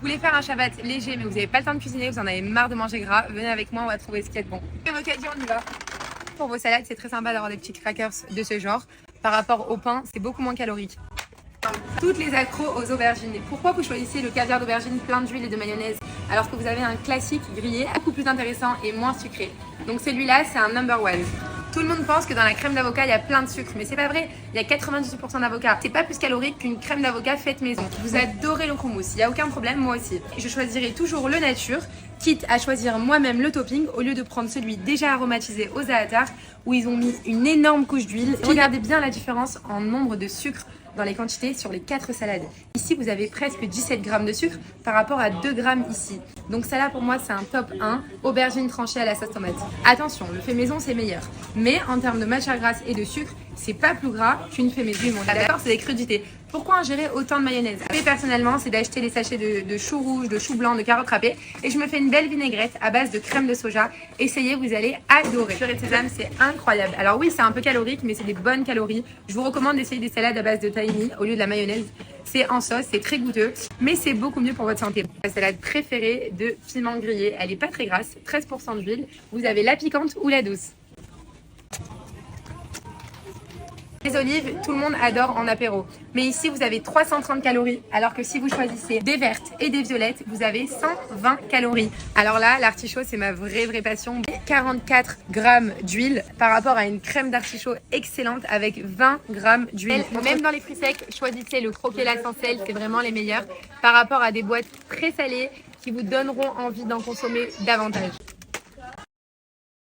Vous voulez faire un Shabbat léger mais vous n'avez pas le temps de cuisiner, vous en avez marre de manger gras, venez avec moi, on va trouver ce qui est bon. Et vos caddies, on y va. Pour vos salades, c'est très sympa d'avoir des petits crackers de ce genre. Par rapport au pain, c'est beaucoup moins calorique. Toutes les accros aux aubergines. Pourquoi vous choisissez le caviar d'aubergine plein d'huile et de mayonnaise alors que vous avez un classique grillé beaucoup plus intéressant et moins sucré? Donc celui-là, c'est un number one. Tout le monde pense que dans la crème d'avocat, il y a plein de sucre, mais c'est pas vrai. Il y a 98% d'avocat. C'est pas plus calorique qu'une crème d'avocat faite maison. Vous adorez le houmous, il n'y a aucun problème, moi aussi. Je choisirai toujours le nature, quitte à choisir moi-même le topping au lieu de prendre celui déjà aromatisé au za'atar où ils ont mis une énorme couche d'huile. Regardez bien la différence en nombre de sucre dans les quantités sur les 4 salades. Ici, vous avez presque 17 grammes de sucre par rapport à 2 grammes ici. Donc ça là, pour moi, c'est un top 1. Aubergine tranchée à la sauce tomate. Attention, le fait maison, c'est meilleur. Mais en termes de matière grasse et de sucre, c'est pas plus gras qu'une fait maison. On est d'accord, c'est des crudités. Pourquoi ingérer autant de mayonnaise? Mais personnellement, c'est d'acheter les sachets de choux rouges, de choux blancs, de carottes râpées. Et je me fais une belle vinaigrette à base de crème de soja. Essayez, vous allez adorer. Purée de sésame, c'est incroyable. Alors oui, c'est un peu calorique, mais c'est des bonnes calories. Je vous recommande d'essayer des salades à base de tahini au lieu de la mayonnaise. C'est en sauce, c'est très goûteux, mais c'est beaucoup mieux pour votre santé. La salade préférée de piment grillé, elle est pas très grasse, 13% d'huile. Vous avez la piquante ou la douce. Les olives, tout le monde adore en apéro. Mais ici, vous avez 330 calories, alors que si vous choisissez des vertes et des violettes, vous avez 120 calories. Alors là, l'artichaut, c'est ma vraie passion. 44 grammes d'huile par rapport à une crème d'artichaut excellente avec 20 grammes d'huile. Même dans les fruits secs, choisissez le croquet la sans sel, c'est vraiment les meilleurs par rapport à des boîtes très salées qui vous donneront envie d'en consommer davantage.